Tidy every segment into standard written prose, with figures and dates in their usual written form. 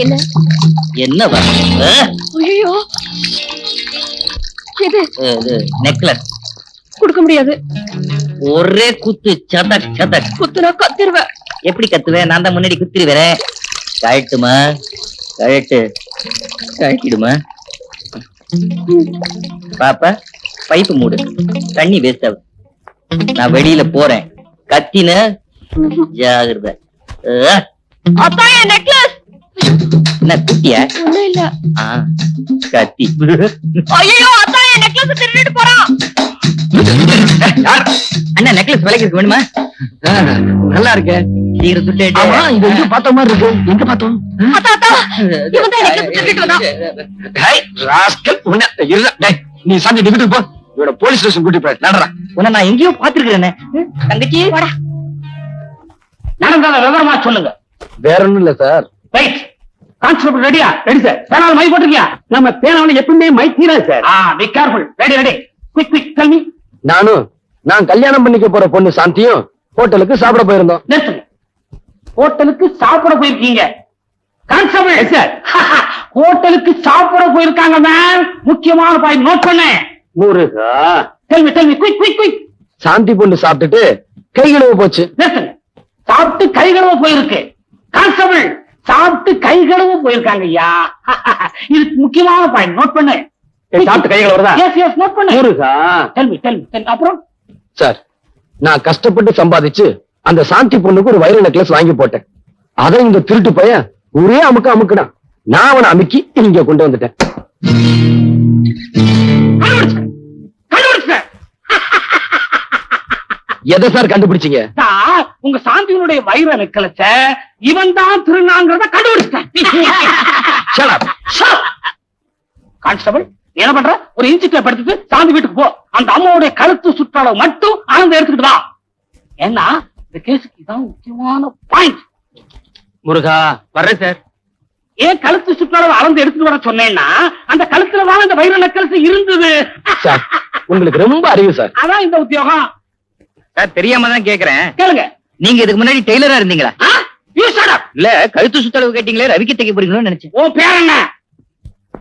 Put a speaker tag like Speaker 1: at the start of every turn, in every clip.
Speaker 1: என்ன
Speaker 2: என்ன
Speaker 1: ஐயோ இது
Speaker 2: நெக்லஸ்
Speaker 1: கொடுக்க முடியாது.
Speaker 2: ஒரே குத்து சதக் சதக்.
Speaker 1: குத்துனா கத்திருவேன்.
Speaker 2: எப்படி கத்துவேன்? நான் தான் முன்னாடி குத்திருவேன். கழட்டுமா? கழட்டு. கழட்டிடுமா? பாப்பா பைப்பு மூடு, தண்ணி வேஸ்ட் ஆகும். நான் வெளியில போறேன், கத்தின ஜாகிரதை.
Speaker 1: அப்பா என் நெக்லஸ்.
Speaker 2: என்ன குட்டியா?
Speaker 1: ஒண்ணும் இல்ல.
Speaker 2: கத்தி.
Speaker 1: ஐயோ அப்பா என் நெக்லஸ் திருடிட்டு போறான்.
Speaker 2: அண்ணா நெக்லஸ் விலைக்கு இருக்கு, வேணுமா?
Speaker 3: நல்லா இருக்கு.
Speaker 2: சீக்கிரம் சுட்டு.
Speaker 3: ஆமா, இது எங்க பார்த்த மாதிரி இருக்கு. எங்க பார்த்தோம்?
Speaker 1: அத்தா அத்தா இவன் தான் நெக்லஸ் திருடிட்டு வந்தான்.
Speaker 3: டேய் ராஸ்கல், உன்ன இருடா. டேய் நீ சாந்தி வீட்டுக்கு போ. இவட போலீஸ் ஸ்டேஷன் கூட்டி போய் நடறா.
Speaker 2: உன்னை நான் எங்கேயோ பாத்துருக்கேனே. தங்கச்சி வாடா.
Speaker 3: நடந்தால விவரமா சொல்லுங்க. வேற ஒண்ணும் இல்ல சார். ரைட். கான்ஸ்டபிள் ரெடியா? Ready sir. பேனால மை போட்டுருக்கியா? நம்ம பேனால எப்பவுமே மை தீரா sir. Be careful. Ready ready. Quick quick tell me. நான் கல்யாணம் பண்ணிக்க போற பொண்ணு சாந்தியும் ஹோட்டலுக்கு சாப்பிட போயிருந்தோம். ஹோட்டலுக்கு சாப்பிட போயிருக்கீங்க? கான்ஸ்டபிள் சார், ஹோட்டலுக்கு சாப்பிட போயிருக்காங்க மேம். முக்கியமான பாயிண்ட் நோட் பண்ண. முருகா tell me quick quick quick. Shanti பொண்ணு சாப்பிட்டுட்டு கை கழுவ போச்சு. சாப்பிட்டு கை கழுவ போயிருக்கு. கான்ஸ்டபிள் சாப்பிட்டு கை கழுவ போயிருக்காங்க ஐயா. இது முக்கியமான பாயிண்ட் நோட் பண்ணு. சாப்பிட்டு கை கழுவுறதா? எஸ் எஸ் நோட் பண்ணு. முருகா டெல் மீ. அப்புறம் சார், நான் கஷ்டப்பட்டு சம்பாதிச்சு அந்த சாந்தி பொண்ணுக்கு ஒரு வைர நெக்லஸ் வாங்கி போட்டேன். அதை இந்த திருட்டு பையன் ஒரே அமுக்குடான். நான் அவனை அமுக்கி இங்க கொண்டு வந்துட்டேன். எதை சார் கண்டுபிடிச்சீங்க? உங்க சாந்தியினுடைய வைர நெக்லஸ இவன் தான் திருநாங்கிறத கண்டுபிடிச்சேன். கான்ஸ்டபிள் என்ன பண்ற? ஒரு இன்சிட்ட படுத்துட்டு சாந்தி வீட்டுக்கு போ. அந்த அம்மாவுடைய கழுத்து சுற்றளவு மட்டும் ஆனந்த எடுத்துக்கிட்டு வா. ஏன்னா இந்த கேஸுக்கு இதான் முக்கியமான பாயிண்ட். முருகா வர்றேன் சார். ஏன் கழுத்து சுற்றளவு அளந்து எடுத்துட்டு வர சொன்னேன்னா, அந்த கழுத்துல தான் இந்த வைர நெக்லஸ் இருந்தது. சார் உங்களுக்கு ரொம்ப அறிவு சார். அதான் இந்த உத்தியோகம்
Speaker 2: சார். தெரியாம தான் கேக்குறேன்.
Speaker 3: கேளுங்க.
Speaker 2: நீங்க இதுக்கு முன்னாடி டெய்லரா இருந்தீங்களா? இல்ல கழுத்து சுத்தளவு கேட்டீங்களே, ரவிக்கு தைக்க போறீங்களோன்னு நினைச்சேன்.
Speaker 3: ஓ பேர் என்ன?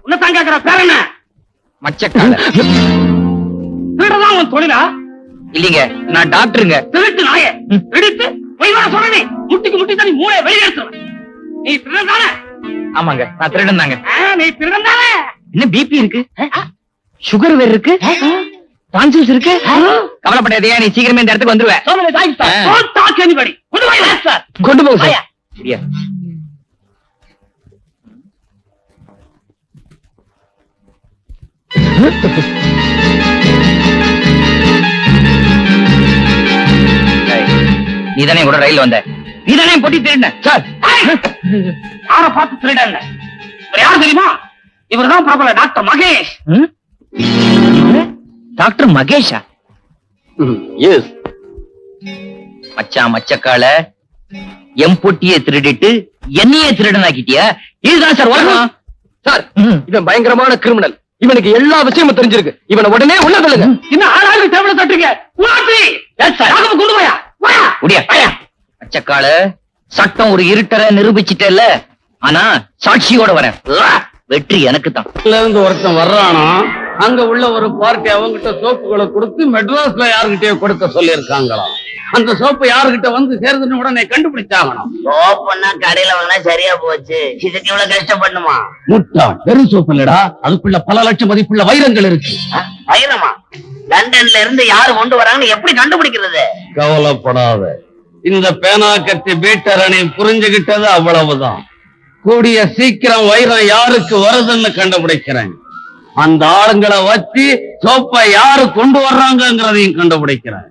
Speaker 3: உன்னதான் கேக்குற. பேர் என்ன?
Speaker 2: மச்சக்கால.
Speaker 3: திருடதான் உன் தொழிலா?
Speaker 2: இல்லீங்க, நான் டாக்டருங்க.
Speaker 3: திருட்டு நாயே எடுத்து போய் வர சொல்றேன். முட்டிக்கு முட்டி தண்ணி மூளை வெளியே எடுத்துருவேன். நீ திருடன் தானே?
Speaker 2: ஆமாங்க, நான் திருடன் தாங்க.
Speaker 3: நீ திருடன் தானே?
Speaker 2: என்ன பிபி இருக்கு, சுகர் வேற இருக்கு, டான்சில்ஸ் இருக்கு. கவலைப்படாதே, நீ சீக்கிரமே இந்த இடத்துக்கு வந்துருவேன்.
Speaker 3: கொண்டு போங்க சார்.
Speaker 2: சரியா? நீதானே கூட ரயில் வந்த? நீதானே போட்டி திருட சார்?
Speaker 3: யார பார்த்து திருடல்ல? இவர் யார் தெரியுமா? இவர்தான் பிரபல டாக்டர் மகேஷ்.
Speaker 2: டாக்டர் மகேஷா?
Speaker 3: எஸ்.
Speaker 2: மச்சக்கால எம் பொட்டியை திருடிட்டு என்னையே திருடன் ஆக்கிட்டியா? இதுதான் சார் உலகம்.
Speaker 3: சார் இவன் பயங்கரமான கிரிமினல். இவனுக்கு எல்லா விஷயமும் தெரிஞ்சிருக்கு. இவனை உடனே உள்ள தள்ளுங்க. இன்னும் ஆளாளுக்கு தேவலை தட்டுங்க. கொண்டு போயா
Speaker 2: மச்சக்கால சட்டம் ஒரு இருட்டரை நிரூபிச்சுட்டேல்ல. ஆனா சாட்சியோட வரேன். வெற்றி எனக்கு தான்.
Speaker 4: இருந்து ஒருத்தன் வர்றானா, அங்க உள்ள ஒரு பார்ட்டி அவங்கிட்ட சோப்புகளை கொடுத்து மெட்ராஸ்ல யாருகிட்டயே கொடுக்க சொல்லி இருக்காங்களாம். அந்த சோப்பு யாருகிட்ட வந்து சேர்ந்துன்னு உடனே கண்டுபிடிச்சாகணும்.
Speaker 5: சோப்புன்னா கடையில வாங்கினா சரியா போச்சு. இதுக்கு இவ்வளவு கஷ்டப்படணுமா?
Speaker 4: முட்டாள், வெறும் சோப்பு இல்லடா, அதுக்குள்ள பல லட்சம் மதிப்புள்ள வைரங்கள் இருக்கு.
Speaker 5: வைரமா? லண்டன்ல இருந்து யாரு கொண்டு வராங்கன்னு எப்படி கண்டுபிடிக்கிறது?
Speaker 4: கவலைப்படாத, இந்த பேனா கத்தி பீட்டரணி புரிஞ்சுகிட்டது அவ்வளவுதான். கூடிய சீக்கிரம் வைரம் யாருக்கு வருதுன்னு கண்டுபிடிக்கிறேன். அந்த ஆளுங்களை வச்சு சோப்பை யாரு கொண்டு வர்றாங்கிறதையும் கண்டுபிடிக்கிறேன்.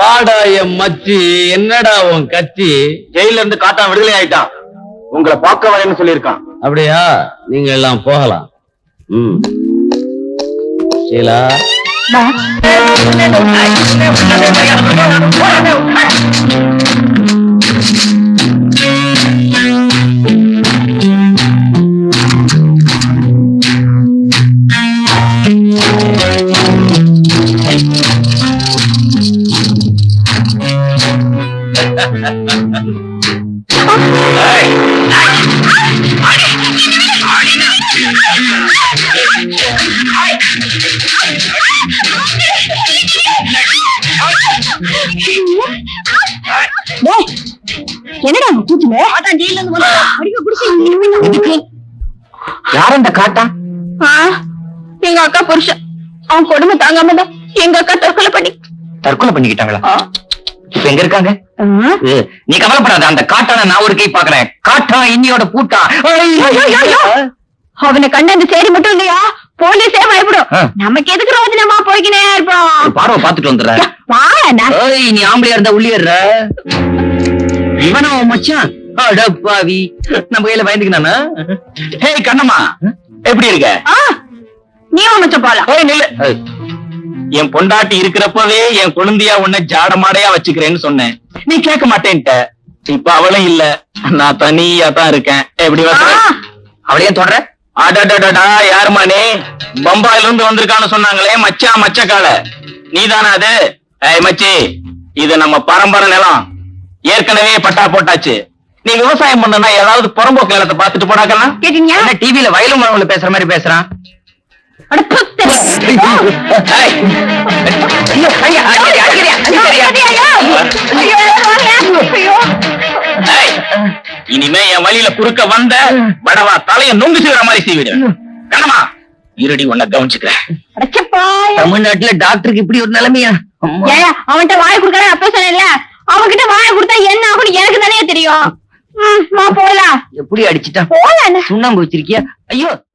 Speaker 4: வாடா என் மச்சி, என்னடா உன் கட்சி?
Speaker 3: ஜெயில இருந்து காட்டா விடுதலை ஆயிட்டான். உங்களை பார்க்க வரேன்னு சொல்லியிருக்கான்.
Speaker 4: அப்படியா? நீங்க எல்லாம் போகலாம். ஷீலா
Speaker 1: என்னடா உங்க கூச்சுல அதான் ஜெயில இருந்து வந்து அடிக்க குடிச்சு
Speaker 2: யார் அந்த காட்டா?
Speaker 1: எங்க அக்கா புருஷன் அவன் கொடுமை தாங்காம தான் எங்க அக்கா தற்கொலை பண்ணி
Speaker 2: தற்கொலை பண்ணிக்கிட்டாங்களா? இப்ப எங்க இருக்காங்க? நீ கவலைப்படாத, அந்த காட்டான நான் ஒரு கை பாக்குறேன். காட்டா இன்னியோட பூட்டா.
Speaker 1: அவனை கண்ட அந்த சேரி மட்டும் இல்லையா போலீஸே பயப்படும். நமக்கு எதுக்கு ரோஜனமா போய்க்கினே இருப்போம்.
Speaker 2: பார்வை பாத்துட்டு வந்துடுற. நீ ஆம்பளையா இருந்தா உள்ளிடுற. இவனா மச்சான்? அடப்பாவி, நம்ம கையில பயந்துக்கினானா? ஹே கண்ணம்மா, எப்படி இருக்க?
Speaker 1: நீ மச்சம் போலாம்.
Speaker 2: என் பொண்டாட்டி இருக்கிறப்பவே என் குழந்தையா உன்னை ஜாடமாடையா வச்சுக்கிறேன்னு சொன்னேன். நீ கேட்க மாட்டேன்ட்ட. இப்ப அவளும் இல்ல, நான் தனியா தான் இருக்கேன். எப்படி அவளையும் தொடர? அடடடா, யாருமானே? பம்பாயில இருந்து வந்திருக்கான்னு சொன்னாங்களே மச்சான் மச்சக்கால, நீதானா அது? ஏய் மச்சி, இது நம்ம பரம்பரை நிலம், ஏற்கனவே பட்டா போட்டாச்சு. நீ விவசாயம் பண்ணனா ஏதாவது புறம்போக்கு நிலத்தை பாத்துட்டு போடாக்கலாம்.
Speaker 1: கேட்டீங்க?
Speaker 2: டிவில வயலும் மரவுல பேசுற மாதிரி பேசுறான். இனிமே என் வழியில குறுக்க வந்த வடவா தலைய நொங்கு செய்யற மாதிரி செய்விடு. கண்ணமா இருடி, உன்னை கவனிச்சுக்கிறேன். தமிழ்நாட்டுல டாக்டருக்கு இப்படி ஒரு நிலைமையா?
Speaker 1: அவன்கிட்ட வாய் கொடுக்கற அப்ப சொன்னேன்ல, அவன்கிட்ட வாய் கொடுத்தா என்ன ஆகும் எனக்கு தானே தெரியும். போலாம்.
Speaker 2: எப்படி அடிச்சுட்டா?
Speaker 1: போலாம்.
Speaker 2: சுண்ணாம்பு வச்சிருக்கியா? ஐயோ.